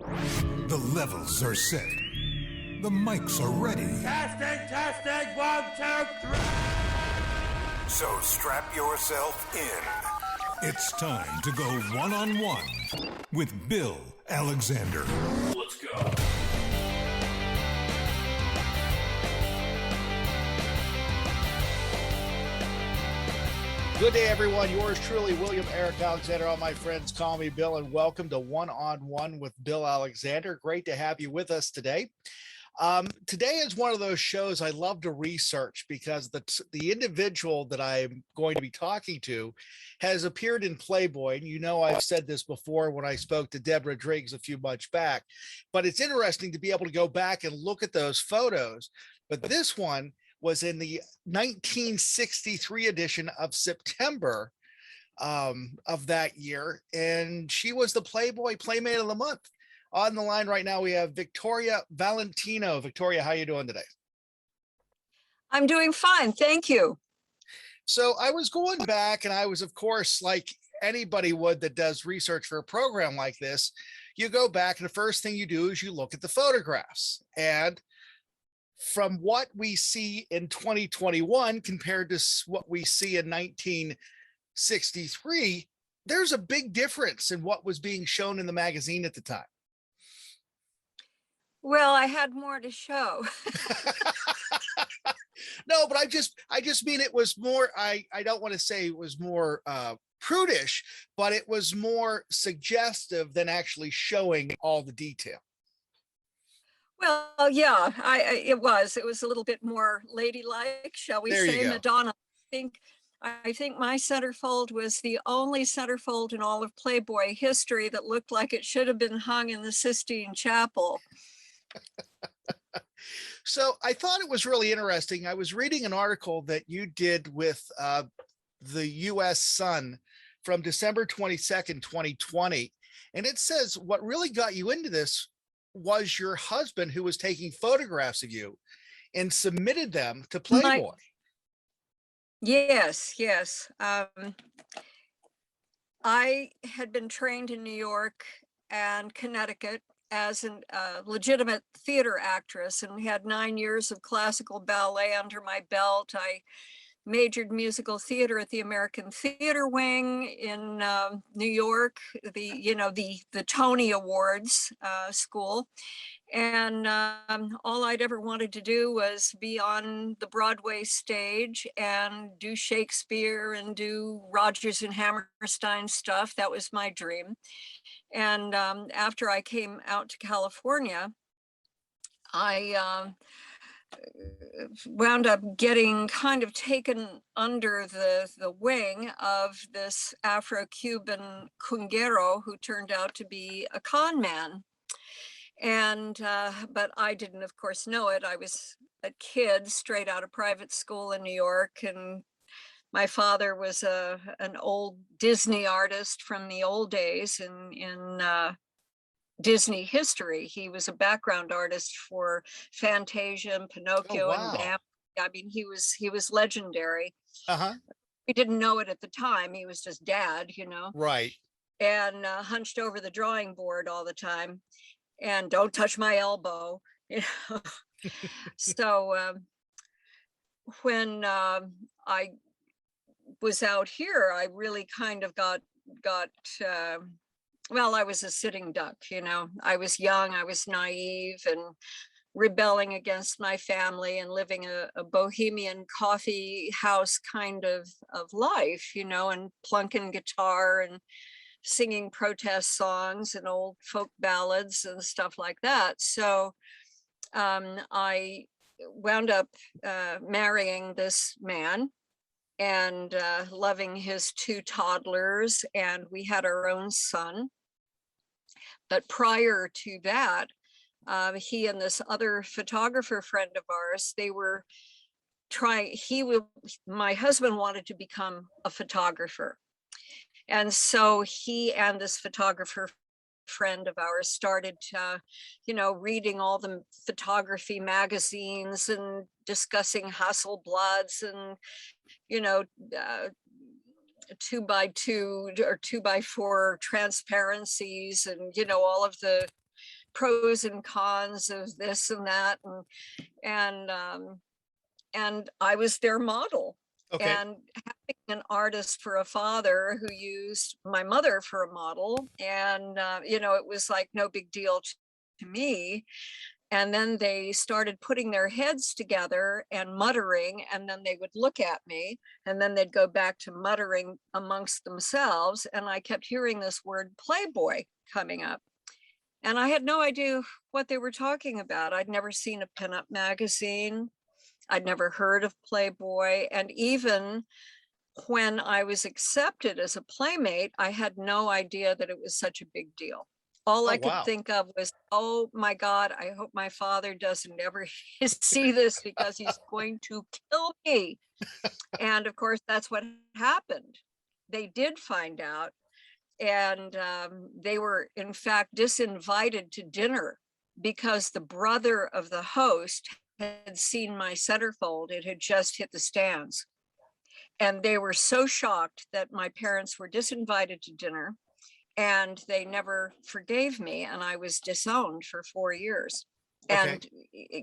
The levels are set. The mics are ready. Testing, 1, 2, 3. So strap yourself in. It's time to go one-on-one with Bill Alexander. Let's go. Good day, everyone. Yours truly, William Eric Alexander. All my friends call me Bill, and welcome to One-on-One with Bill Alexander. Great to have you with us today. Today is one of those shows I love to research because the individual that I'm going to be talking to has appeared in Playboy. And you know, I've said this before when I spoke to Deborah Driggs a few months back, but it's interesting to be able to go back and look at those photos. But this one was in the 1963 edition of September of that year. And she was the Playboy Playmate of the Month. On the line right now, we have Victoria Valentino. Victoria, how are you doing today? I'm doing fine, thank you. So I was going back and I was, of course, like anybody would that does research for a program like this, you go back and the first thing you do is you look at the photographs. And from what we see in 2021 compared to what we see in 1963, there's a big difference in what was being shown in the magazine at the time. Well, I had more to show. No, but I just mean it was more, I don't want to say it was more prudish, but it was more suggestive than actually showing all the detail. Well, yeah, it was a little bit more ladylike, shall we say, Madonna. I think my centerfold was the only centerfold in all of Playboy history that looked like it should have been hung in the Sistine Chapel. So I thought it was really interesting. I was reading an article that you did with the U.S. Sun from December 22nd, 2020. And it says what really got you into this was your husband who was taking photographs of you and submitted them to Playboy. Yes. I had been trained in New York and Connecticut as a legitimate theater actress, and had 9 years of classical ballet under my belt. I majored musical theater at the American Theater Wing in New York, the Tony Awards school. And all I'd ever wanted to do was be on the Broadway stage and do Shakespeare and do Rodgers and Hammerstein stuff. That was my dream. And after I came out to California, I wound up getting kind of taken under the wing of this Afro-Cuban cunguero who turned out to be a con man. And but I didn't, of course, know it. I was a kid straight out of private school in New York, and my father was an old Disney artist from the old days in Disney history. He was a background artist for Fantasia and Pinocchio. Oh, wow. And Bambi. I mean, he was legendary. Uh-huh. We didn't know it at the time. He was just dad, Right. and hunched over the drawing board all the time. And don't touch my elbow. So when I was out here, I really kind of got well, I was a sitting duck, I was young, I was naive and rebelling against my family and living a bohemian coffee house kind of life, and plunking guitar and singing protest songs and old folk ballads and stuff like that. So I wound up marrying this man and loving his 2 toddlers, and we had our own son. But prior to that, he and this other photographer friend of ours, they were my husband wanted to become a photographer. And so he and this photographer friend of ours started, reading all the photography magazines and discussing Hasselblads and, 2x2 or 2x4 transparencies and, all of the pros and cons of this and that, and I was their model. Okay. And having an artist for a father who used my mother for a model, and it was like no big deal to me. And then they started putting their heads together and muttering, and then they would look at me, and then they'd go back to muttering amongst themselves. And I kept hearing this word Playboy coming up. And I had no idea what they were talking about. I'd never seen a pinup magazine. I'd never heard of Playboy. And even when I was accepted as a Playmate, I had no idea that it was such a big deal. All Oh, I could wow. think of was, oh my God, I hope my father doesn't ever see this because he's going to kill me. And of course, that's what happened. They did find out. And they were, in fact, disinvited to dinner because the brother of the host had seen my centerfold. It had just hit the stands. And they were so shocked that my parents were disinvited to dinner, and they never forgave me, and I was disowned for 4 years. Okay.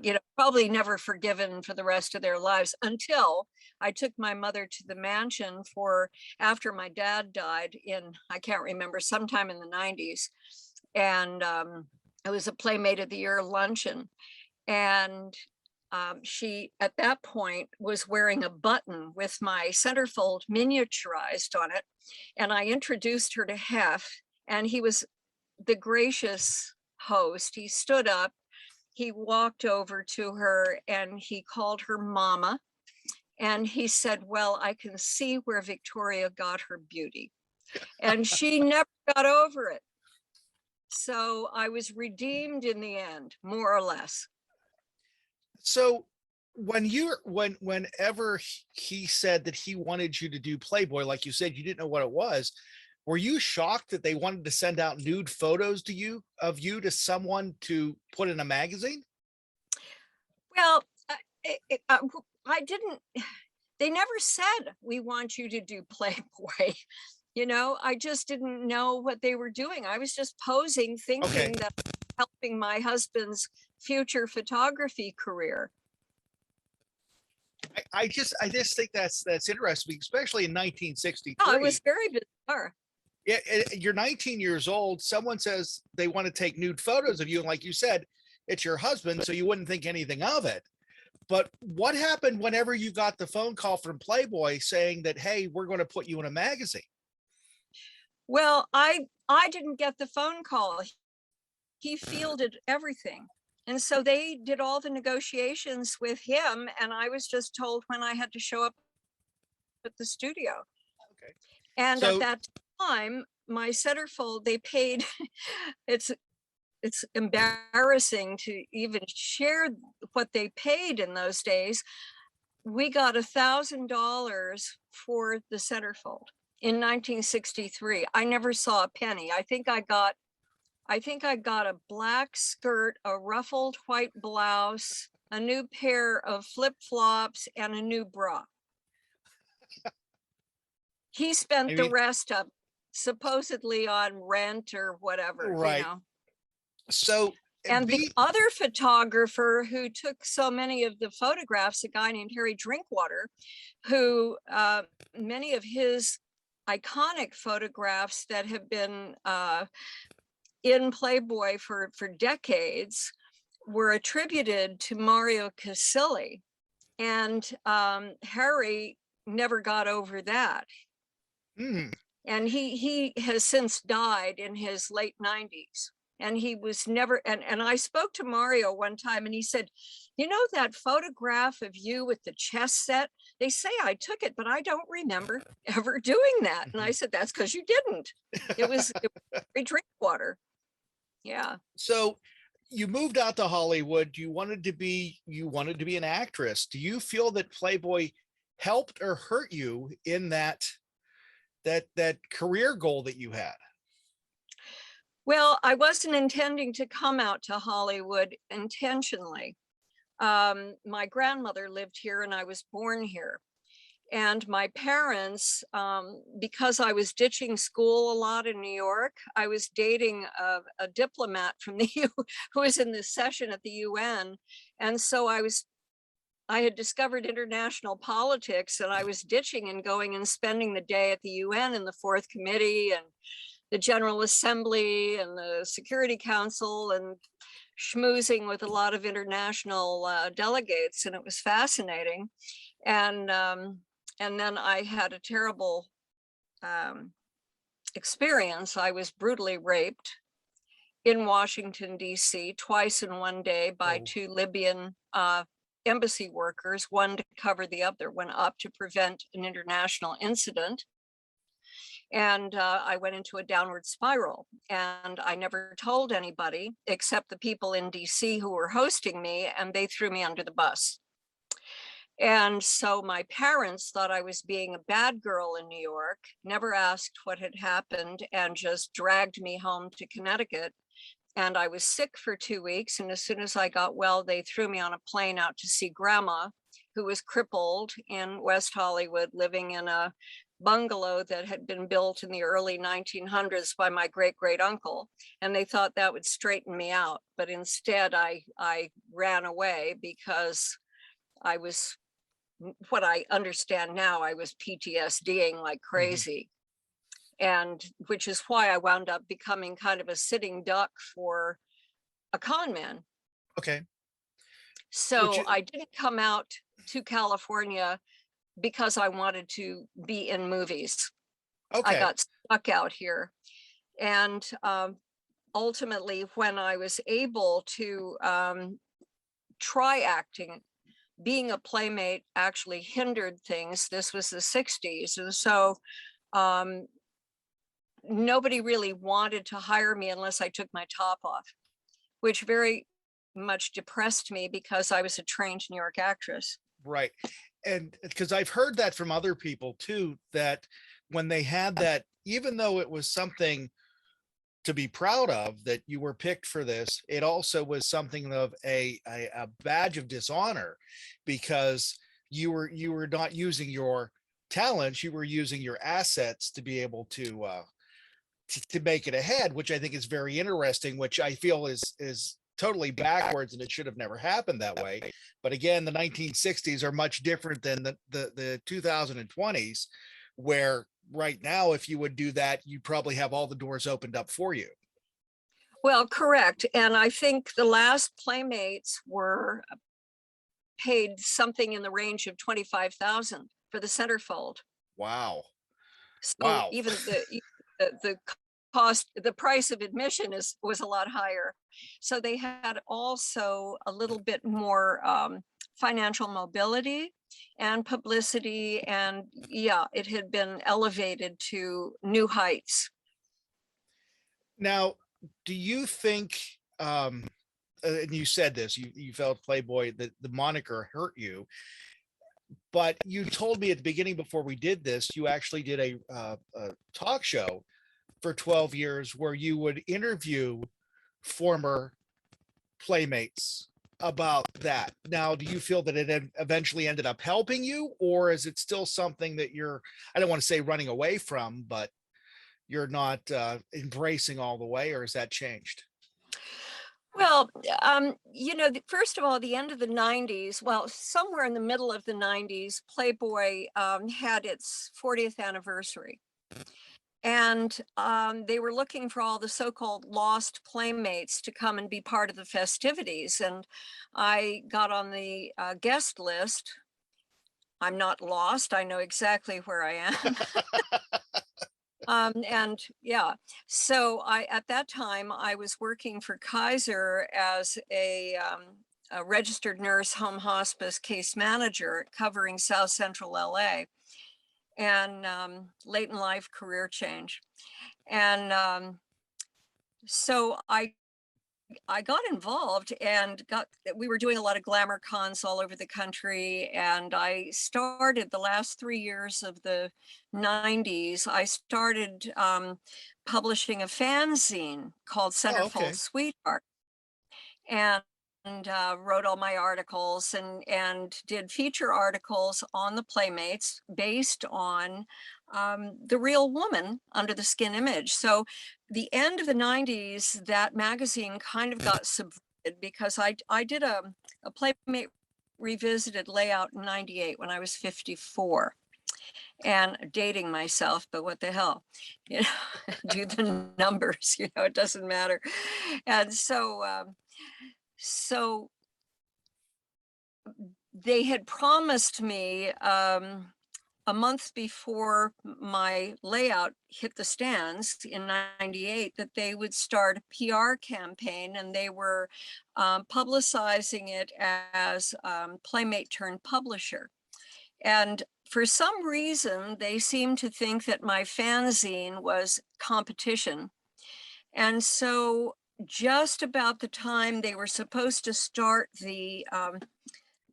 And probably never forgiven for the rest of their lives, until I took my mother to the mansion after my dad died in, I can't remember, sometime in the 90s. And it was a Playmate of the Year luncheon. And she, at that point, was wearing a button with my centerfold miniaturized on it. And I introduced her to Hef, and he was the gracious host. He stood up, he walked over to her, and he called her Mama. And he said, well, I can see where Victoria got her beauty. And she never got over it. So I was redeemed in the end, more or less. So whenever he said that he wanted you to do Playboy, like you said, you didn't know what it was. Were you shocked that they wanted to send out nude photos of you to someone to put in a magazine? Well, I didn't, they never said, we want you to do Playboy. I just didn't know what they were doing. I was just posing, thinking that helping my husband's future photography career. I just think that's interesting, especially in 1963. Oh, it was very bizarre. Yeah, you're 19 years old. Someone says they want to take nude photos of you, and like you said, it's your husband, so you wouldn't think anything of it. But what happened whenever you got the phone call from Playboy saying that, hey, we're going to put you in a magazine? Well, I didn't get the phone call. He fielded everything. And so they did all the negotiations with him, and I was just told when I had to show up at the studio. Okay. And at that time, my centerfold, they paid, it's embarrassing to even share what they paid in those days. We got $1,000 for the centerfold in 1963. I never saw a penny. I think I got a black skirt, a ruffled white blouse, a new pair of flip-flops, and a new bra. He spent the rest of supposedly on rent or whatever, right. So, and the other photographer who took so many of the photographs, a guy named Harry Drinkwater, who many of his iconic photographs that have been in Playboy for decades were attributed to Mario Casilli, and Harry never got over that. And he has since died in his late 90s, and he was never, and I spoke to Mario one time, and he said, that photograph of you with the chess set, they say I took it, but I don't remember ever doing that. And I said, that's because you didn't. It was Harry Drinkwater. Yeah. So you moved out to Hollywood. You wanted to be an actress. Do you feel that Playboy helped or hurt you in that career goal that you had? Well, I wasn't intending to come out to Hollywood intentionally. My grandmother lived here, and I was born here. And my parents, because I was ditching school a lot in New York, I was dating a diplomat from the who was in this session at the UN. And so I had discovered international politics, and I was ditching and going and spending the day at the UN in the Fourth Committee and the General Assembly and the Security Council, and schmoozing with a lot of international delegates, and it was fascinating. And then I had a terrible experience. I was brutally raped in Washington, D.C., twice in one day by two Libyan embassy workers, one to cover the other, one up to prevent an international incident. And I went into a downward spiral, and I never told anybody except the people in DC who were hosting me, and they threw me under the bus. And so my parents thought I was being a bad girl in New York, never asked what had happened, and just dragged me home to Connecticut. And I was sick for 2 weeks. And as soon as I got well, they threw me on a plane out to see grandma, who was crippled in West Hollywood, living in a bungalow that had been built in the early 1900s by my great uncle. And they thought that would straighten me out. But instead, I ran away because I was, what I understand now, I was PTSDing like crazy. And which is why I wound up becoming kind of a sitting duck for a con man. Okay. So I didn't come out to California because I wanted to be in movies. Okay. I got stuck out here. And ultimately, when I was able to try acting, being a playmate actually hindered things. This was the 60s. And so nobody really wanted to hire me unless I took my top off, which very much depressed me because I was a trained New York actress. Right. And because I've heard that from other people too, that when they had that, even though it was something to be proud of that you were picked for this, it also was something of a badge of dishonor, because you were not using your talents, you were using your assets to be able to make it ahead, which I think is very interesting, which I feel is totally backwards, and it should have never happened that way. But again, the 1960s are much different than the 2020s, where right now, if you would do that, you'd probably have all the doors opened up for you. Well, correct. And I think the last Playmates were paid something in the range of $25,000 for the Centerfold. Wow. So wow. even the cost, the price of admission was a lot higher. So they had also a little bit more financial mobility and publicity, and yeah, it had been elevated to new heights. Now, do you think, and you said this, you felt Playboy, the moniker hurt you, but you told me at the beginning before we did this, you actually did a talk show for 12 years where you would interview former playmates about that. Now, do you feel that it eventually ended up helping you, or is it still something that you're, I don't want to say running away from, but you're not embracing all the way, or has that changed? Well, first of all, the end of the 90s, well, somewhere in the middle of the 90s, Playboy had its 40th anniversary. And they were looking for all the so-called lost playmates to come and be part of the festivities. And I got on the guest list. I'm not lost. I know exactly where I am. And yeah, so at that time, I was working for Kaiser as a registered nurse home hospice case manager covering South Central LA. And late in life career change. And so I got involved and we were doing a lot of glamour cons all over the country. And I started the last 3 years of the 90s, I started publishing a fanzine called Centerfold Sweetheart. And wrote all my articles and did feature articles on the Playmates based on the real woman under the skin image. So the end of the 90s, that magazine kind of got subverted because I did a Playmate Revisited layout in 98 when I was 54. And dating myself, but what the hell, you know, do the numbers, you know, it doesn't matter. And so they had promised me a month before my layout hit the stands in 98 that they would start a PR campaign, and they were publicizing it as Playmate turned publisher. And for some reason, they seemed to think that my fanzine was competition. And so just about the time they were supposed to start the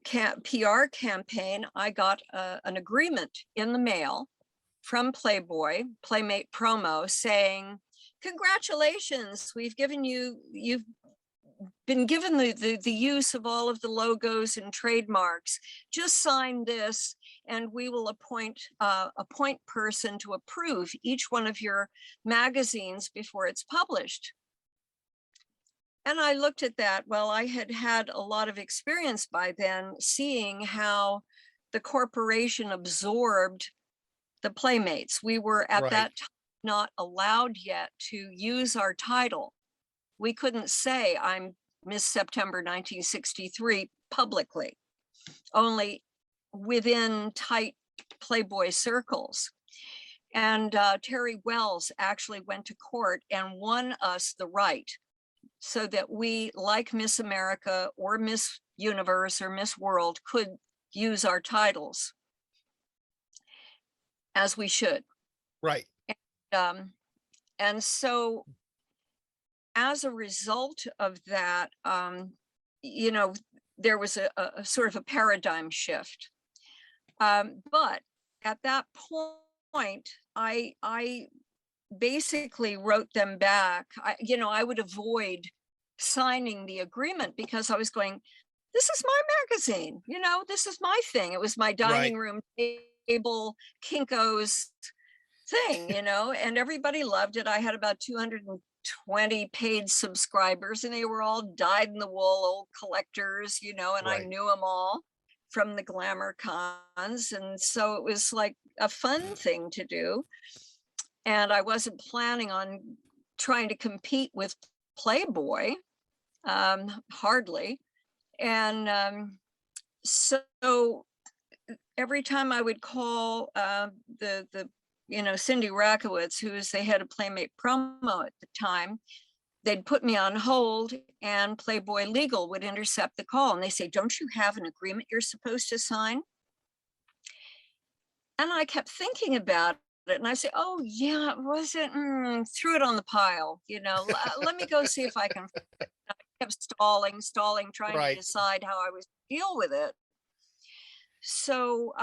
PR campaign, I got an agreement in the mail from Playboy, Playmate Promo, saying, congratulations, you've been given the use of all of the logos and trademarks. Just sign this and we will appoint a point person to approve each one of your magazines before it's published. And I looked at that. Well, I had had a lot of experience by then seeing how the corporation absorbed the Playmates. We were at that time not allowed yet to use our title. We couldn't say I'm Miss September 1963 publicly, only within tight Playboy circles. And Terry Wells actually went to court and won us the right so that we, like Miss America or Miss Universe or Miss World, could use our titles as we should. Right. And so as a result of that, you know, there was a sort of a paradigm shift. But at that point, I basically wrote them back. You know, I would avoid signing the agreement because I was going, this is my magazine, you know, this is my thing. It was my dining room table, Kinko's thing, you know, and everybody loved it. I had about 220 paid subscribers, and they were all dyed-in-the-wool old collectors, you know, and I knew them all from the glamour cons. And so it was like a fun thing to do. And I wasn't planning on trying to compete with Playboy, hardly. And so every time I would call the you know, Cindy Rakowitz, who was the head of Playmate Promo at the time, they'd put me on hold and Playboy Legal would intercept the call. And they say, don't you have an agreement you're supposed to sign? And I kept thinking about it. And I say, oh yeah, was it? Threw it on the pile, you know, let me go see if I can. I kept stalling, trying to decide how I was to deal with it. So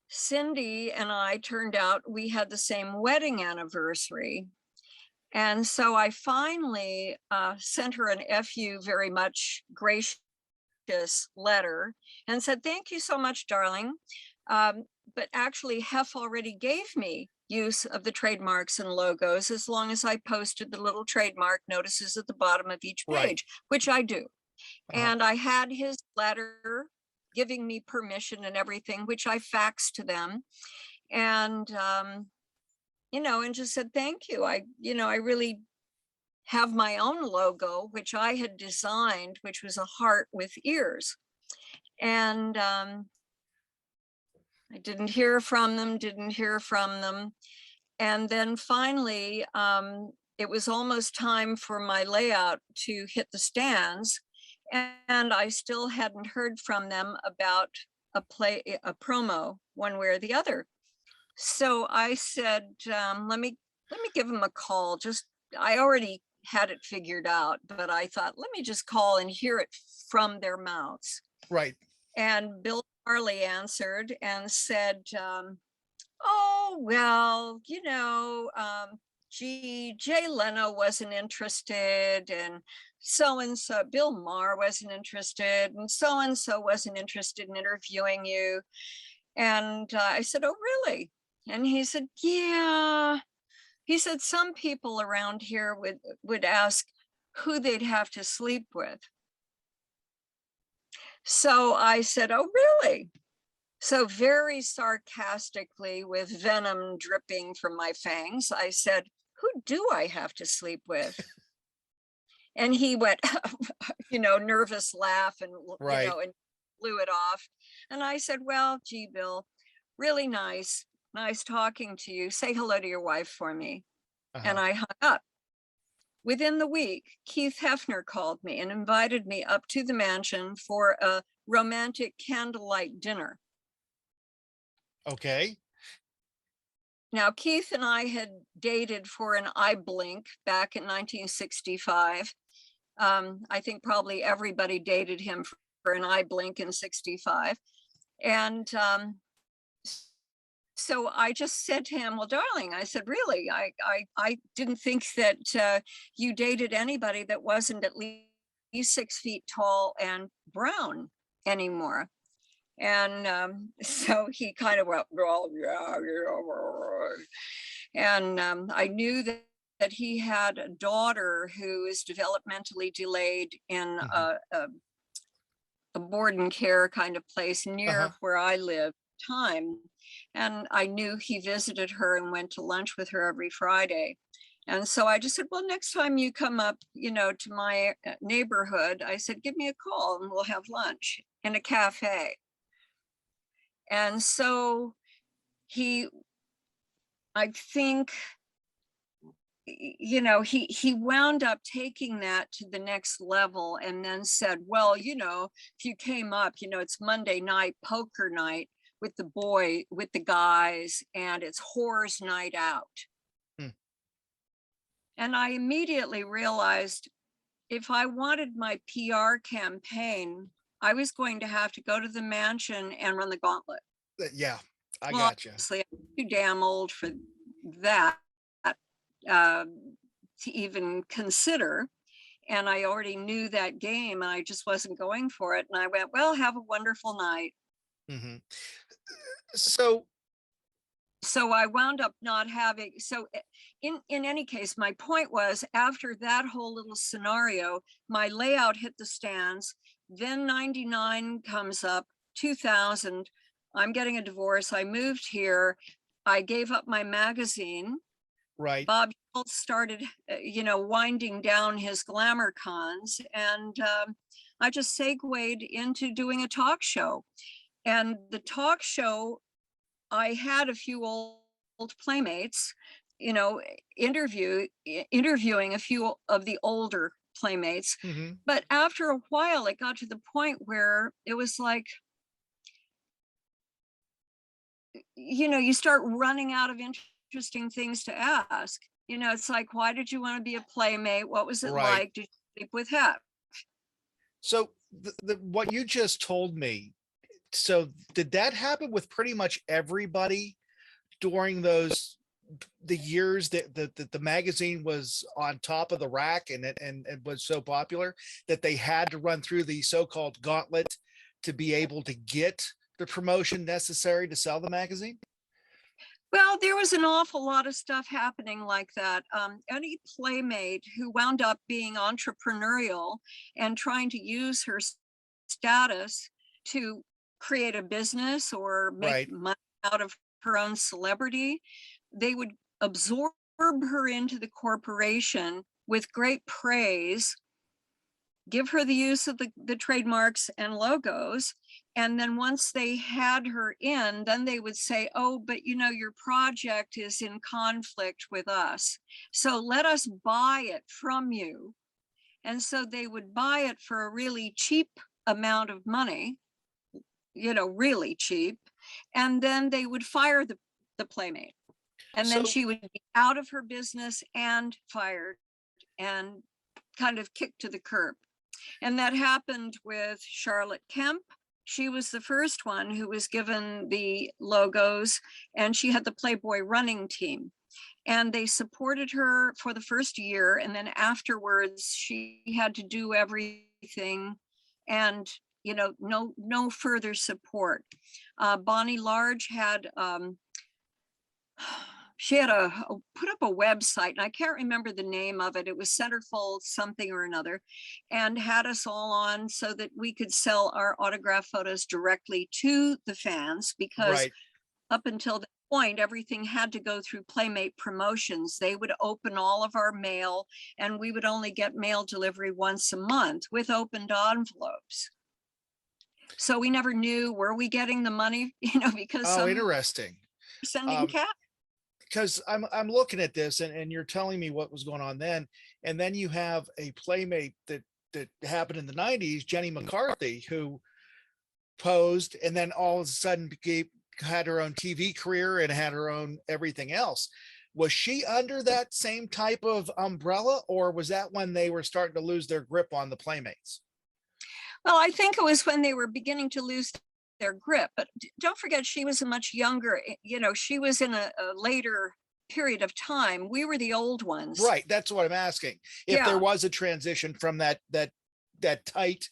Cindy and I, turned out we had the same wedding anniversary. And so I finally sent her an FU very much gracious letter and said, thank you so much, darling. But actually Hef already gave me use of the trademarks and logos as long as I posted the little trademark notices at the bottom of each page, which I do. And I had his letter giving me permission and everything, which I faxed to them. And, you know, and just said, thank you. You know, I really have my own logo, which I had designed, which was a heart with ears. And I didn't hear from them. And then finally, it was almost time for my layout to hit the stands. And I still hadn't heard from them about a promo one way or the other. So I said, let me give them a call. I already had it figured out, but I thought, let me just call and hear it from their mouths. Right. And Bill Farley answered and said, oh, well, you know, gee, Jay Leno wasn't interested, and so Bill Maher wasn't interested, and so wasn't interested in interviewing you. And I said, oh, really? And he said, yeah. He said, some people around here would ask who they'd have to sleep with. So I said, oh, really? So very sarcastically, with venom dripping from my fangs, I said, who do I have to sleep with? And he went, nervous laugh and, Right. and blew it off. And I said, well, gee, Bill, really nice talking to you. Say hello to your wife for me. And I hung up. Within the week, Keith Hefner called me and invited me up to the mansion for a romantic candlelight dinner. Okay. Now, Keith and I had dated for an eye blink back in 1965. I think probably everybody dated him for an eye blink in 65. And so I just said to him, well, darling, I said, really, I didn't think that you dated anybody that wasn't at least 6 feet tall and brown anymore. And so he kind of went, well, yeah. And I knew that he had a daughter who is developmentally delayed in a board and care kind of place near where I live time. And I knew he visited her and went to lunch with her every Friday. And so I just said, well, next time you come up, to my neighborhood, I said, give me a call and we'll have lunch in a cafe. And so I think, he wound up taking that to the next level and then said, well, if you came up, it's Monday night, poker night with the guys, and it's whores night out. And I immediately realized if I wanted my PR campaign, I was going to have to go to the mansion and run the gauntlet. Yeah, I got you. Obviously, I'm too damn old for that to even consider. And I already knew that game and I just wasn't going for it. And I went, well, have a wonderful night. So I wound up not having, so in any case, my point was, after that whole little scenario, my layout hit the stands. Then 99 comes up, 2000, I'm getting a divorce. I moved here. I gave up my magazine. Right. Bob Schultz started, winding down his glamour cons. And I just segued into doing a talk show. And the talk show, I had a few old playmates, interviewing a few of the older playmates. But after a while, it got to the point where it was like, you start running out of interesting things to ask. It's like, why did you want to be a playmate? What was it like? Did you sleep with Hep? So what you just told me, so did that happen with pretty much everybody during the years that the magazine was on top of the rack and it was so popular that they had to run through the so-called gauntlet to be able to get the promotion necessary to sell the magazine? Well, there was an awful lot of stuff happening like that. Any playmate who wound up being entrepreneurial and trying to use her status to create a business or make money out of her own celebrity, they would absorb her into the corporation with great praise, give her the use of the trademarks and logos. And then once they had her in, then they would say, oh, but your project is in conflict with us, so let us buy it from you. And so they would buy it for a really cheap amount of money, really cheap. And then they would fire the playmate. And then she would be out of her business and fired and kind of kicked to the curb. And that happened with Charlotte Kemp. She was the first one who was given the logos, and she had the Playboy running team. and they supported her for the first year, and then afterwards she had to do everything, and no further support. Bonnie Large had she had put up a website, and I can't remember the name of it. It was Centerfold something or another, and had us all on so that we could sell our autograph photos directly to the fans, because Right. up until that point, everything had to go through Playmate Promotions. They would open all of our mail, and we would only get mail delivery once a month with opened envelopes. So we never knew, were we getting the money, because Oh, some interesting. sending cash. Because I'm looking at this, and you're telling me what was going on then, and then you have a Playmate that happened in the 90s, Jenny McCarthy, who posed and then all of a sudden had her own TV career and had her own everything else. Was she under that same type of umbrella, or was that when they were starting to lose their grip on the Playmates? Well, I think it was when they were beginning to lose their grip, but don't forget, she was a much younger, she was in a later period of time. We were the old ones. Right. That's what I'm asking. If there was a transition from that tight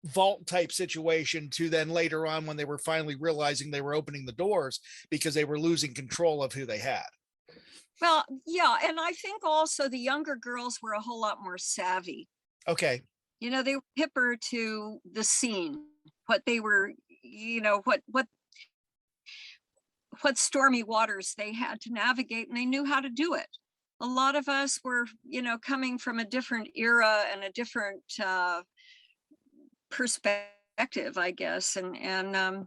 vault type situation to then later on when they were finally realizing they were opening the doors because they were losing control of who they had. Well, yeah. And I think also the younger girls were a whole lot more savvy. Okay. They were hipper to the scene, what they were, what stormy waters they had to navigate, and they knew how to do it. A lot of us were, coming from a different era and a different perspective, I guess. And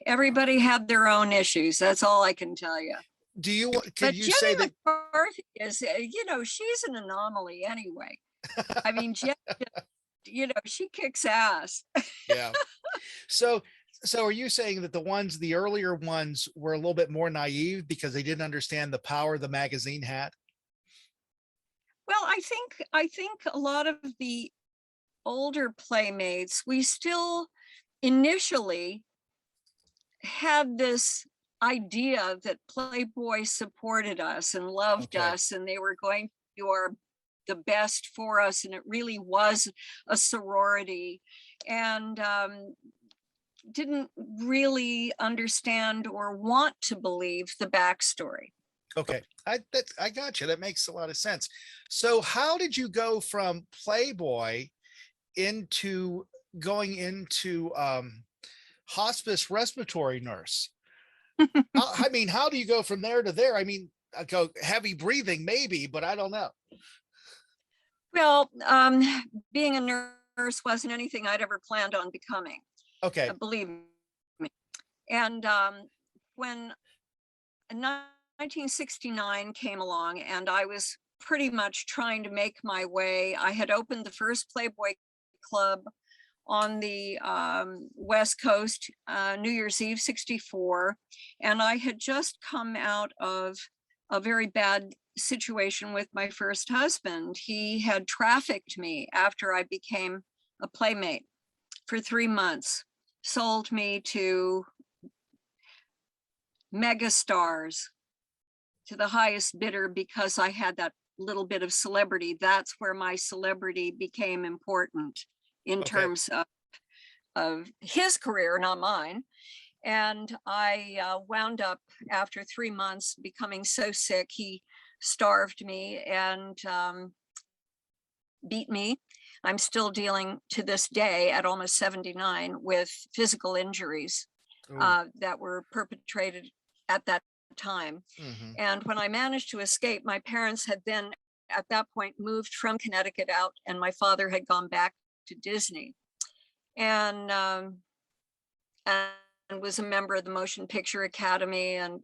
everybody had their own issues. That's all I can tell you. Could you say that McCarthy is, she's an anomaly anyway. I mean, Jen, she kicks ass. Yeah. So are you saying that the earlier ones were a little bit more naive because they didn't understand the power the magazine had? Well, I think a lot of the older Playmates, we still initially had this idea that Playboy supported us and loved us, and they were going to do the best for us, and it really was a sorority, and didn't really understand or want to believe the backstory. Okay, I got you. That makes a lot of sense. So how did you go from Playboy into going into hospice respiratory nurse? I mean, how do you go from there to there? I mean, I go heavy breathing maybe, but I don't know. Well, being a nurse wasn't anything I'd ever planned on becoming. Okay. Believe me. And when 1969 came along and I was pretty much trying to make my way, I had opened the first Playboy club on the West Coast, New Year's Eve, 64. And I had just come out of a very bad situation with my first husband. He had trafficked me after I became a Playmate for 3 months, sold me to mega stars, to the highest bidder, because I had that little bit of celebrity. That's where my celebrity became important in terms of his career, not mine. And I wound up, after 3 months, becoming so sick, he starved me and beat me. I'm still dealing to this day at almost 79 with physical injuries that were perpetrated at that time. Mm-hmm. And when I managed to escape, my parents had then at that point moved from Connecticut out, and my father had gone back to Disney and was a member of the Motion Picture Academy, and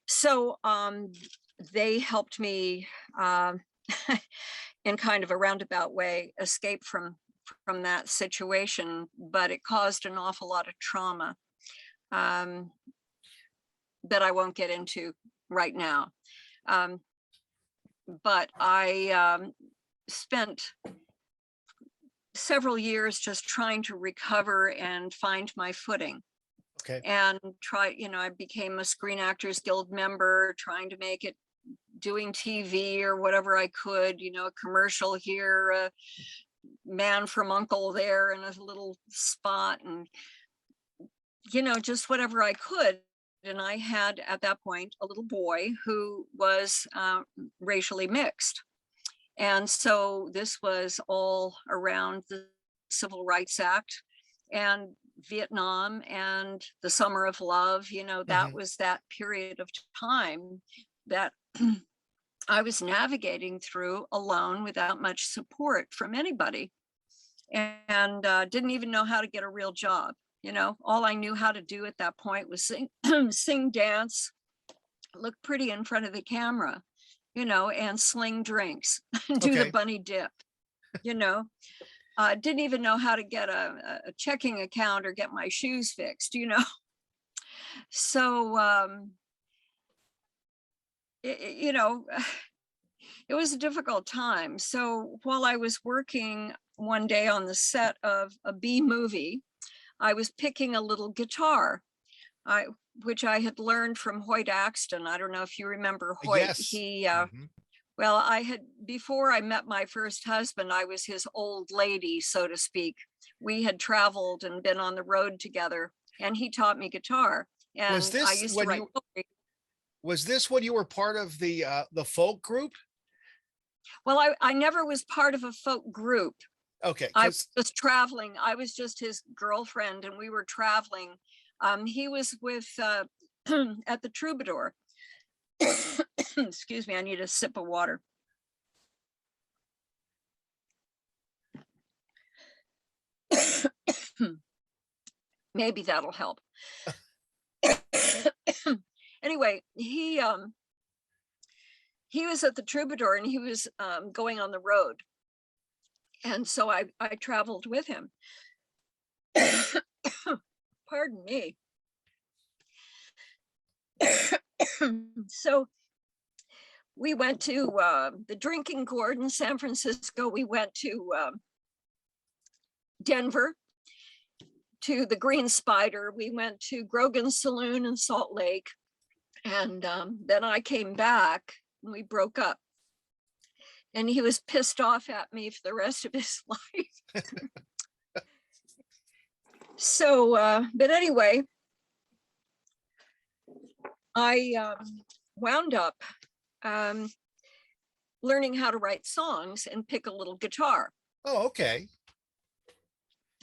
so they helped me in kind of a roundabout way escape from that situation, but it caused an awful lot of trauma that I won't get into right now. But I spent several years just trying to recover and find my footing. Okay. and I became a Screen Actors Guild member, trying to make it, doing TV or whatever I could, a commercial here, a Man from Uncle there, and a little spot, and just whatever I could. And I had at that point a little boy who was racially mixed. And so this was all around the Civil Rights Act and Vietnam and the Summer of Love. That was that period of time that I was navigating through alone without much support from anybody, and didn't even know how to get a real job. All I knew how to do at that point was sing, dance, look pretty in front of the camera, and sling drinks, do the bunny dip, didn't even know how to get a checking account or get my shoes fixed, So, it was a difficult time. So while I was working one day on the set of a B movie, I was picking a little guitar, which I had learned from Hoyt Axton. I don't know if you remember Hoyt. Yes. He, well, before I met my first husband, I was his old lady, so to speak. We had traveled and been on the road together, and he taught me guitar. And I used to write poetry. Was this when you were part of the folk group? Well, I never was part of a folk group. Okay. I was traveling. I was just his girlfriend, and we were traveling. He was with at the Troubadour. Excuse me, I need a sip of water. Maybe that'll help. Anyway, he was at the Troubadour, and he was going on the road. And so I traveled with him. Pardon me. So we went to the Drinking Gourd in San Francisco. We went to Denver, to the Green Spider. We went to Grogan's Saloon in Salt Lake. And then I came back and we broke up. And he was pissed off at me for the rest of his life. So, but anyway, I wound up learning how to write songs and pick a little guitar. Oh, okay.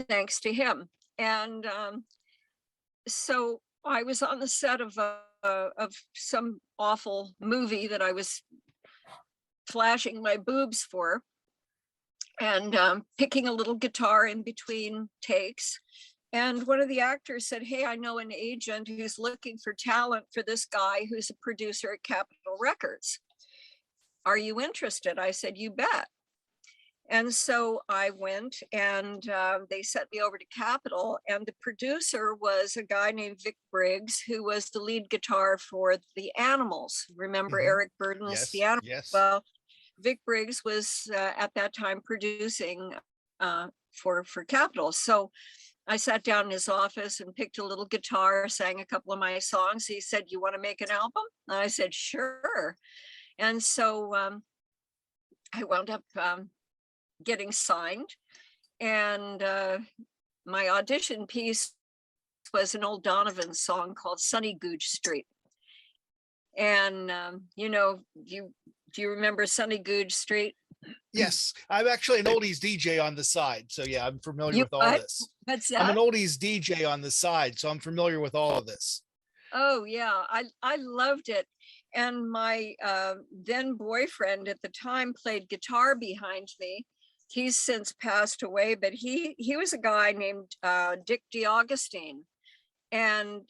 Thanks to him. And so I was on the set of some awful movie that I was flashing my boobs for, and picking a little guitar in between takes. And one of the actors said, "Hey, I know an agent who's looking for talent for this guy who's a producer at Capitol Records. Are you interested?" I said, "You bet." And so I went, and they sent me over to Capitol, and the producer was a guy named Vic Briggs, who was the lead guitar for the Animals. Remember Eric Burdon's Yes, The Animals? yes. Well, Vic Briggs was at that time producing for Capitol. So I sat down in his office and picked a little guitar, sang a couple of my songs. He said, "You want to make an album?" And I said, "Sure." And so I wound up getting signed, and my audition piece was an old Donovan song called Sunny Gooch Street. And do you remember Sunny Gooch Street? Yes, I'm actually an oldies DJ on the side, so yeah, I'm familiar with all this. What's I'm an that? oldies DJ on the side, so I'm familiar with all of this. Oh yeah, I loved it. And my then boyfriend at the time played guitar behind me. He's since passed away, but he was a guy named Dick DeAugustine. And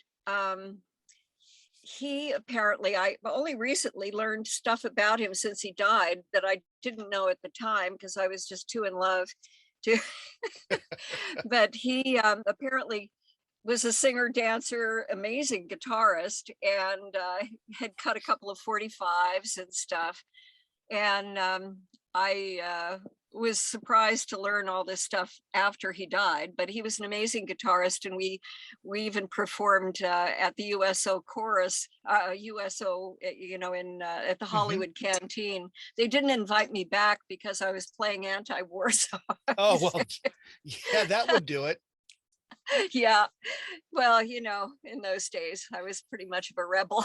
he apparently, I only recently learned stuff about him since he died that I didn't know at the time because I was just too in love to. But he apparently was a singer, dancer, amazing guitarist, and had cut a couple of 45s and stuff. And I was surprised to learn all this stuff after he died, but he was an amazing guitarist, and we even performed at the USO chorus, USO, in at the Hollywood Canteen. They didn't invite me back because I was playing anti-war songs. Oh, well, yeah, that would do it. Yeah, well, in those days I was pretty much of a rebel.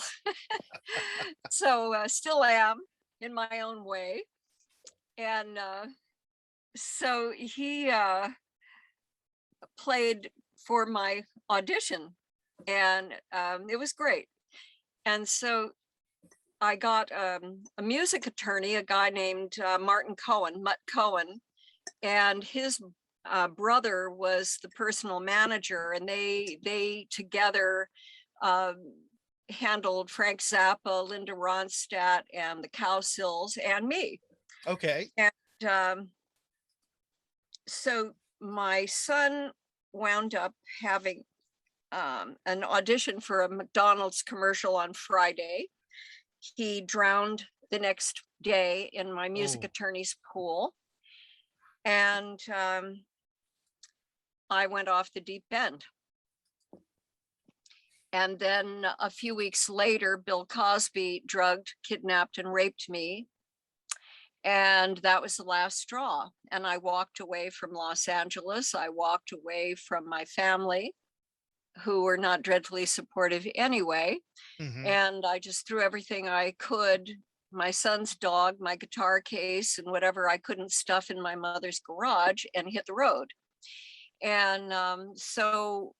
So still am in my own way. And so he played for my audition, and it was great. And so I got a music attorney, a guy named Mutt Cohen, and his brother was the personal manager, and they together handled Frank Zappa, Linda Ronstadt, and the Cowsills, and me. Okay. And so my son wound up having an audition for a McDonald's commercial on Friday. He drowned the next day in my music attorney's pool. And I went off the deep end. And then a few weeks later, Bill Cosby drugged, kidnapped, and raped me. And that was the last straw. And I walked away from Los Angeles. I walked away from my family, who were not dreadfully supportive anyway. And I just threw everything I could, my son's dog, my guitar case, and whatever I couldn't stuff in my mother's garage, and hit the road. And so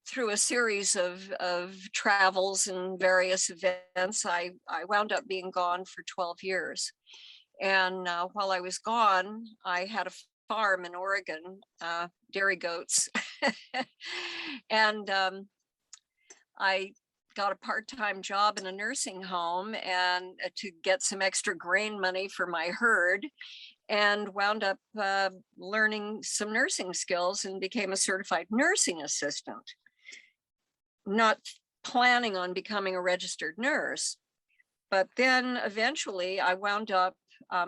through a series of travels and various events, I wound up being gone for 12 years. And while I was gone, I had a farm in Oregon, dairy goats. And I got a part-time job in a nursing home and to get some extra grain money for my herd, and wound up learning some nursing skills and became a certified nursing assistant. Not planning on becoming a registered nurse, but then eventually I wound up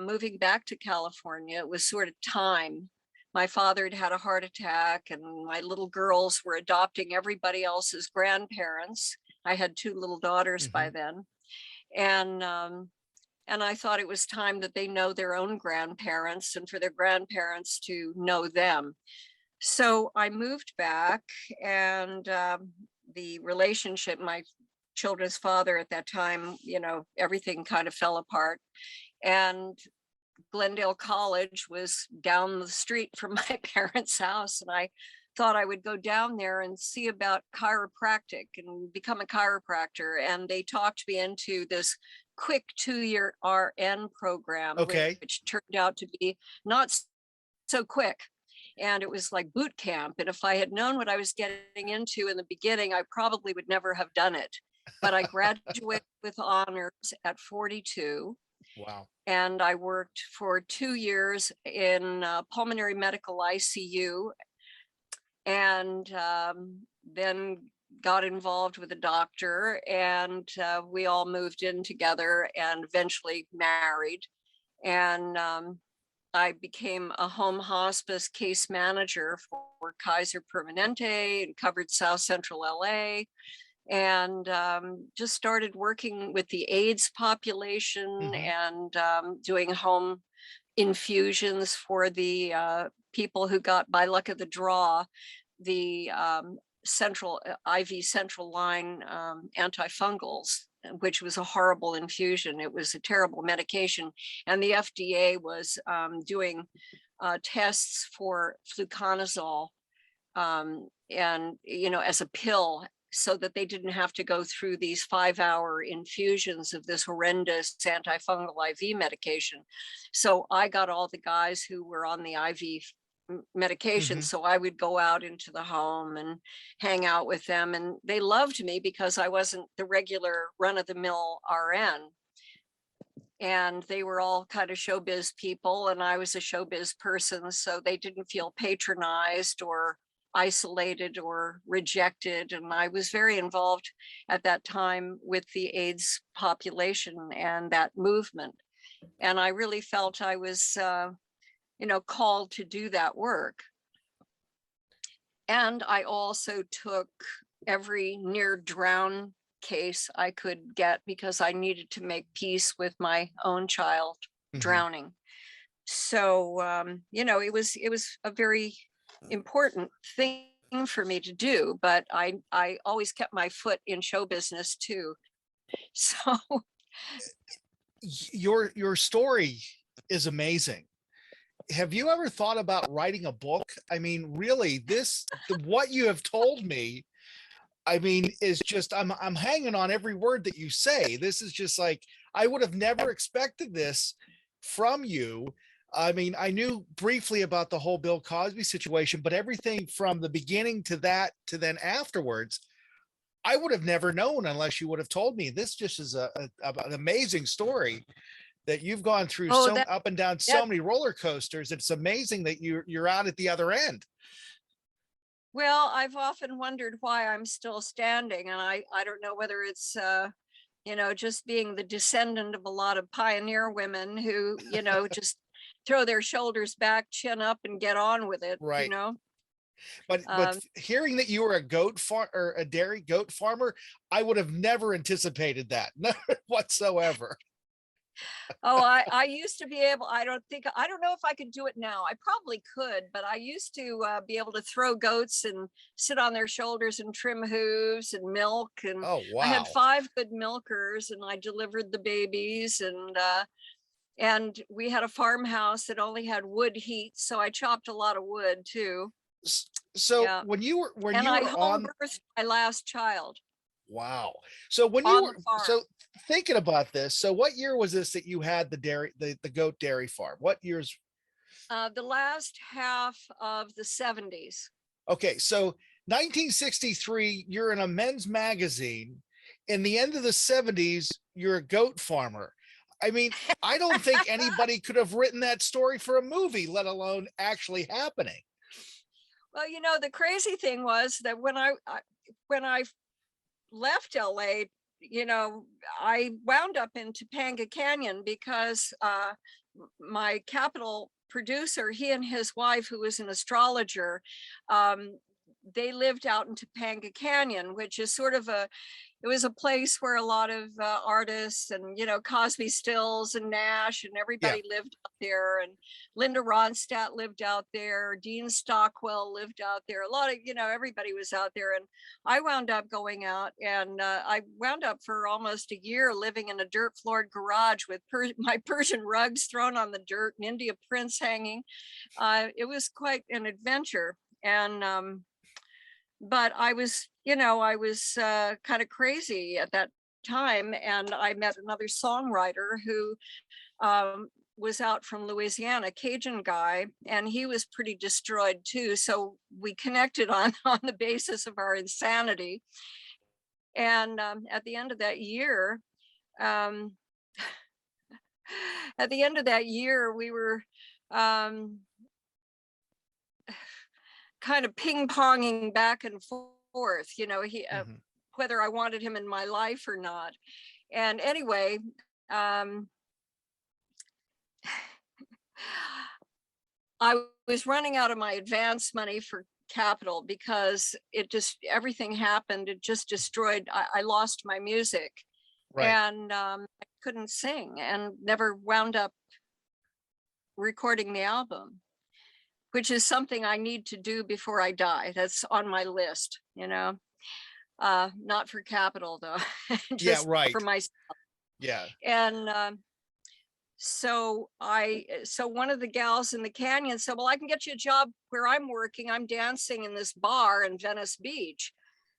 moving back to California. It was sort of time. My father had had a heart attack, and my little girls were adopting everybody else's grandparents. I had 2 little daughters by then. And I thought it was time that they know their own grandparents, and for their grandparents to know them. So I moved back, and the relationship, my children's father at that time, everything kind of fell apart. And Glendale College was down the street from my parents' house. And I thought I would go down there and see about chiropractic and become a chiropractor. And they talked me into this quick 2-year RN program, which turned out to be not so quick. And it was like boot camp. And if I had known what I was getting into in the beginning, I probably would never have done it. But I graduated with honors at 42. Wow. And I worked for 2 years in pulmonary medical ICU, and then got involved with a doctor, and we all moved in together and eventually married. And I became a home hospice case manager for Kaiser Permanente and covered South Central LA, and just started working with the AIDS population and doing home infusions for the people who got, by luck of the draw, the central IV central line antifungals, which was a horrible infusion. It was a terrible medication. And the FDA was doing tests for fluconazole and, as a pill, so that they didn't have to go through these 5-hour infusions of this horrendous antifungal IV medication. So I got all the guys who were on the IV medication. So I would go out into the home and hang out with them. And they loved me because I wasn't the regular run-of-the-mill RN. And they were all kind of showbiz people, and I was a showbiz person. So they didn't feel patronized or isolated or rejected. And I was very involved at that time with the AIDS population and that movement. And I really felt I was, called to do that work. And I also took every near drown case I could get because I needed to make peace with my own child drowning. So, it was a very important thing for me to do, but I always kept my foot in show business too. So Your story is amazing. Have you ever thought about writing a book? I mean, really, what you have told me, I mean, is just, I'm hanging on every word that you say. This is just like, I would have never expected this from you. I mean, I knew briefly about the whole Bill Cosby situation, but everything from the beginning to that to then afterwards, I would have never known unless you would have told me. This just is an amazing story that you've gone through up and down so many roller coasters. It's amazing that you're out at the other end. Well, I've often wondered why I'm still standing, and I don't know whether it's just being the descendant of a lot of pioneer women who just throw their shoulders back, chin up, and get on with it. Right. But hearing that you were a goat farm or a dairy goat farmer, I would have never anticipated that whatsoever. Oh, I used to be able, I don't know if I could do it now. I probably could, but I used to be able to throw goats and sit on their shoulders and trim hooves and milk. And oh, wow. I had 5 good milkers, and I delivered the babies, and we had a farmhouse that only had wood heat. So I chopped a lot of wood too. So yeah. when you were I home birthed my last child. Wow. So when you were thinking about this, so what year was this that you had the goat dairy farm? What years? The last half of the 70s. Okay, so 1963, you're in a men's magazine. In the end of the 70s, you're a goat farmer. I mean, I don't think anybody could have written that story for a movie, let alone actually happening. Well, the crazy thing was that when I left LA, I wound up in Topanga Canyon because my Capitol producer, he and his wife, who was an astrologer, they lived out in Topanga Canyon, which is sort of it was a place where a lot of artists and, Cosby Stills and Nash and everybody lived out there. And Linda Ronstadt lived out there. Dean Stockwell lived out there. A lot of, everybody was out there. And I wound up going out, and I wound up for almost a year living in a dirt floored garage with my Persian rugs thrown on the dirt and India prints hanging. It was quite an adventure. And but I was kind of crazy at that time, and I met another songwriter who was out from Louisiana, Cajun guy, and he was pretty destroyed too. So we connected on the basis of our insanity. And at the end of that year, we were kind of ping-ponging back and forth, whether I wanted him in my life or not. And anyway, I was running out of my advance money for Capitol because everything happened. It just destroyed. I lost my music, and I couldn't sing, and never wound up recording the album, which is something I need to do before I die. That's on my list, not for Capitol though. Just for myself. Yeah. And so one of the gals in the canyon said, well, I can get you a job where I'm working. I'm dancing in this bar in Venice Beach.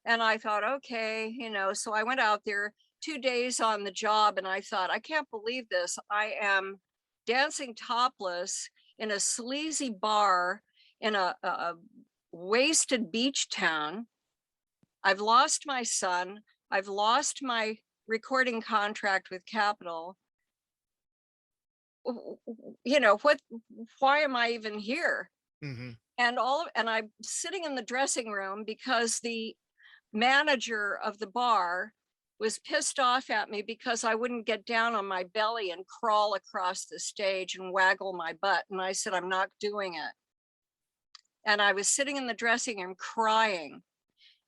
And I thought, okay, so I went out there 2 days on the job, and I thought, I can't believe this. I am dancing topless in a sleazy bar in a wasted beach town. I've lost my son. I've lost my recording contract with Capitol. Why am I even here? Mm-hmm. And I'm sitting in the dressing room because the manager of the bar was pissed off at me because I wouldn't get down on my belly and crawl across the stage and waggle my butt. And I said, I'm not doing it. And I was sitting in the dressing room crying.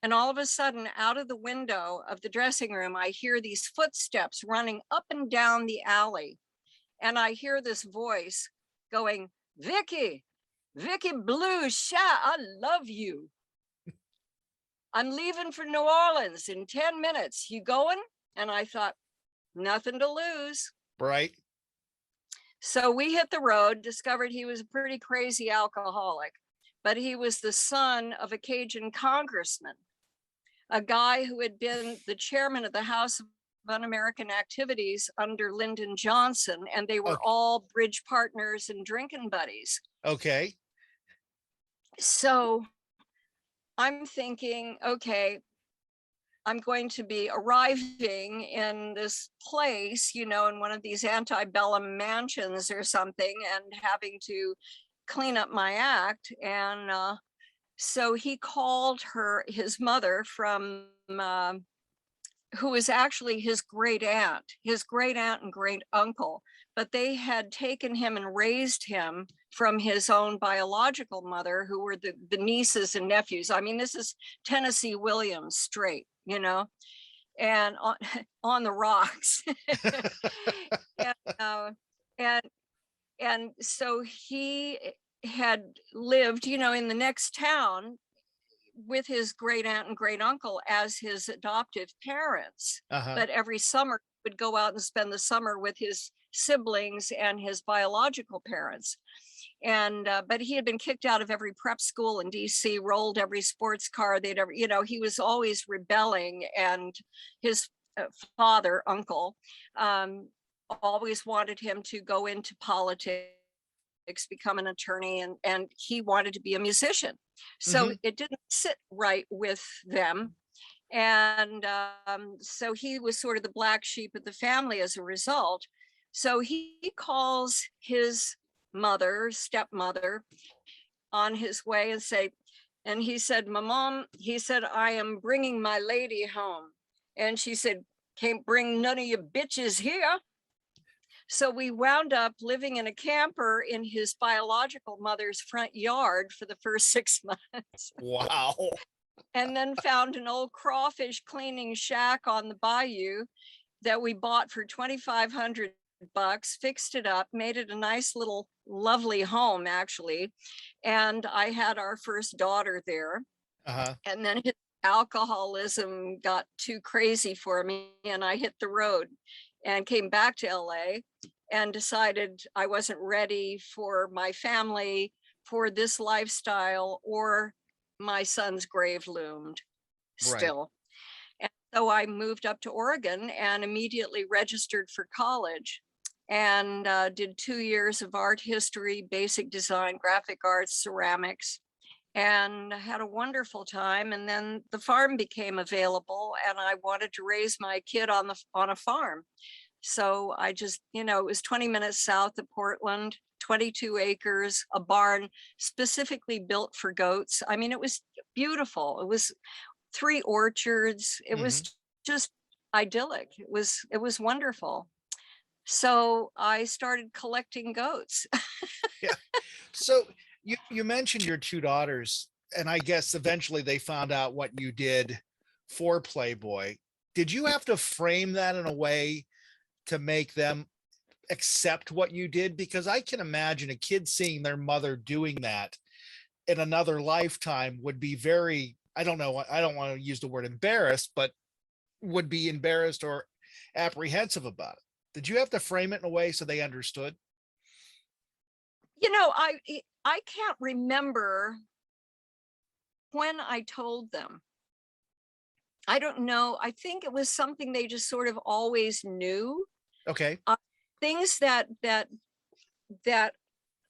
And all of a sudden, out of the window of the dressing room, I hear these footsteps running up and down the alley. And I hear this voice going, Vicky Blue, I love you. I'm leaving for New Orleans in 10 minutes. You going? And I thought, nothing to lose. Right. So we hit the road, discovered he was a pretty crazy alcoholic, but he was the son of a Cajun congressman, a guy who had been the chairman of the House of Un-American Activities under Lyndon Johnson, and they were all bridge partners and drinking buddies. Okay. So I'm thinking, okay, I'm going to be arriving in this place, in one of these antebellum mansions or something, and having to clean up my act. And so he called his mother from, who was actually his great aunt and great uncle, but they had taken him and raised him from his own biological mother, who were the nieces and nephews. I mean, this is Tennessee Williams straight, and on the rocks. and so he had lived, in the next town with his great aunt and great uncle as his adoptive parents. But every summer would go out and spend the summer with his siblings and his biological parents. And but he had been kicked out of every prep school in DC, rolled every sports car they'd ever, he was always rebelling. And his uncle, always wanted him to go into politics, become an attorney, and he wanted to be a musician. So it didn't sit right with them. And so he was sort of the black sheep of the family as a result. So he calls his stepmother on his way and he said, my mom, he said, I am bringing my lady home. And she said, can't bring none of you bitches here. So we wound up living in a camper in his biological mother's front yard for the first 6 months. Wow. And then found an old crawfish cleaning shack on the bayou that we bought for $2,500, fixed it up, made it a nice little lovely home, actually. And I had our first daughter there. And then his alcoholism got too crazy for me, and I hit the road and came back to LA and decided I wasn't ready for my family, for this lifestyle, or my son's grave loomed still. Right. And so I moved up to Oregon and immediately registered for college and did 2 years of art history, basic design, graphic arts, ceramics, and had a wonderful time. And then the farm became available and I wanted to raise my kid on a farm. So I just, it was 20 minutes south of Portland, 22 acres, a barn specifically built for goats. I mean, it was beautiful. It was 3 orchards. It was just idyllic. It was wonderful. So I started collecting goats. Yeah. So you mentioned your 2 daughters, and I guess eventually they found out what you did for Playboy. Did you have to frame that in a way to make them accept what you did? Because I can imagine a kid seeing their mother doing that in another lifetime would be very, I don't know, I don't want to use the word embarrassed, but would be embarrassed or apprehensive about it. Did you have to frame it in a way so they understood? I can't remember when I told them. I don't know. I think it was something they just sort of always knew. Okay. Things that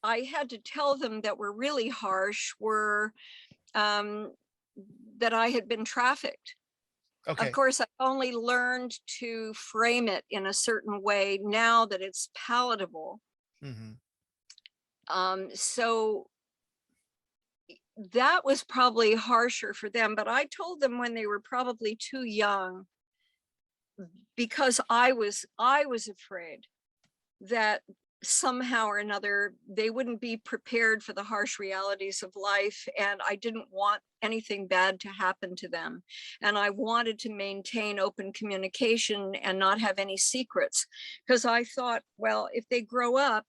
I had to tell them that were really harsh were that I had been trafficked. Okay. Of course, I only learned to frame it in a certain way now that it's palatable. So that was probably harsher for them, but I told them when they were probably too young because I was afraid that somehow or another they wouldn't be prepared for the harsh realities of life, and I didn't want anything bad to happen to them, and I wanted to maintain open communication and not have any secrets, because I thought, well, if they grow up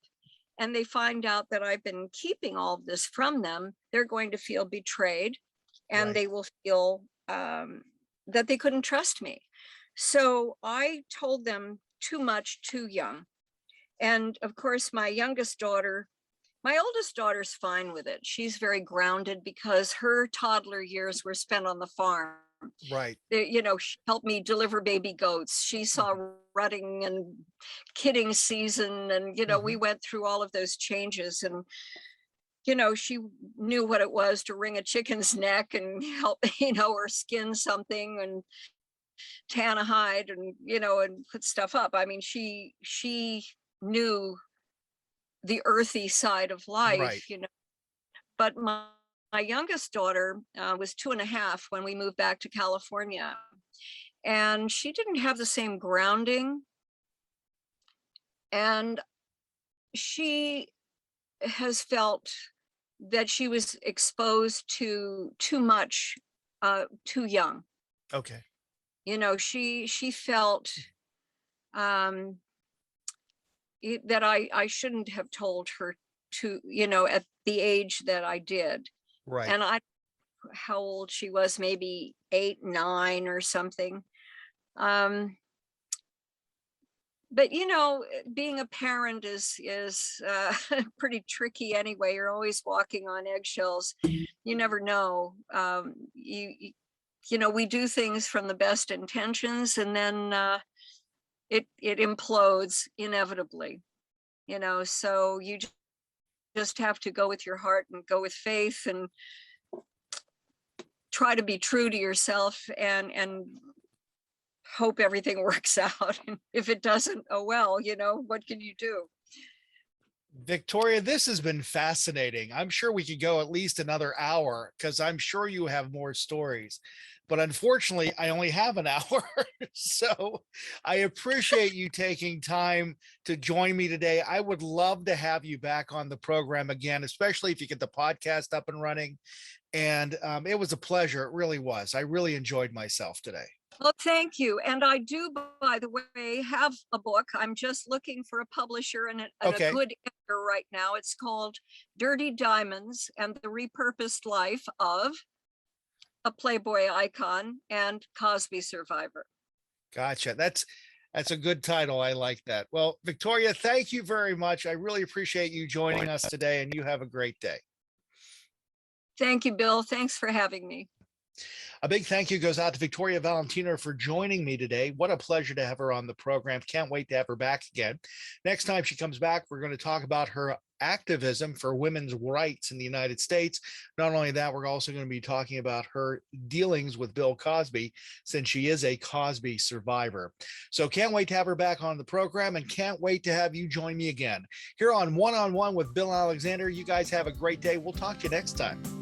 and they find out that I've been keeping all of this from them, they're going to feel betrayed, and Right. they will feel that they couldn't trust me. So I told them too much too young. And of course, my oldest daughter's fine with it. She's very grounded because her toddler years were spent on the farm. Right. She helped me deliver baby goats. She saw rutting and kidding season. And, we went through all of those changes. And, she knew what it was to wring a chicken's neck and help, or skin something and tan a hide and, and put stuff up. I mean, she knew the earthy side of life, Right. But my youngest daughter was 2.5 when we moved back to California, and she didn't have the same grounding, and she has felt that she was exposed to too much too young. Okay. She felt that I shouldn't have told her to, at the age that I did. Right. And I, how old she was, maybe 8, 9 or something. But being a parent is pretty tricky anyway. You're always walking on eggshells. You never know. We do things from the best intentions, and then it implodes inevitably, so you just have to go with your heart and go with faith and try to be true to yourself and hope everything works out. And if it doesn't, oh well, what can you do? Victoria, this has been fascinating. I'm sure we could go at least another hour because I'm sure you have more stories. But unfortunately, I only have an hour. So I appreciate you taking time to join me today. I would love to have you back on the program again, especially if you get the podcast up and running. And it was a pleasure. It really was. I really enjoyed myself today. Well, thank you. And I do, by the way, have a book. I'm just looking for a publisher and a good editor right now. It's called Dirty Diamonds and the Repurposed Life of a Playboy Icon and Cosby Survivor. Gotcha. That's a good title. I like that. Well, Victoria, thank you very much. I really appreciate you joining us today, and you have a great day. Thank you, Bill. Thanks for having me. A big thank you goes out to Victoria Valentino for joining me today. What a pleasure to have her on the program. Can't wait to have her back again. Next time she comes back, we're going to talk about her activism for women's rights in the United States. Not only that, we're also going to be talking about her dealings with Bill Cosby, since she is a Cosby survivor. So can't wait to have her back on the program, and can't wait to have you join me again here on One with Bill Alexander. You guys have a great day. We'll talk to you next time.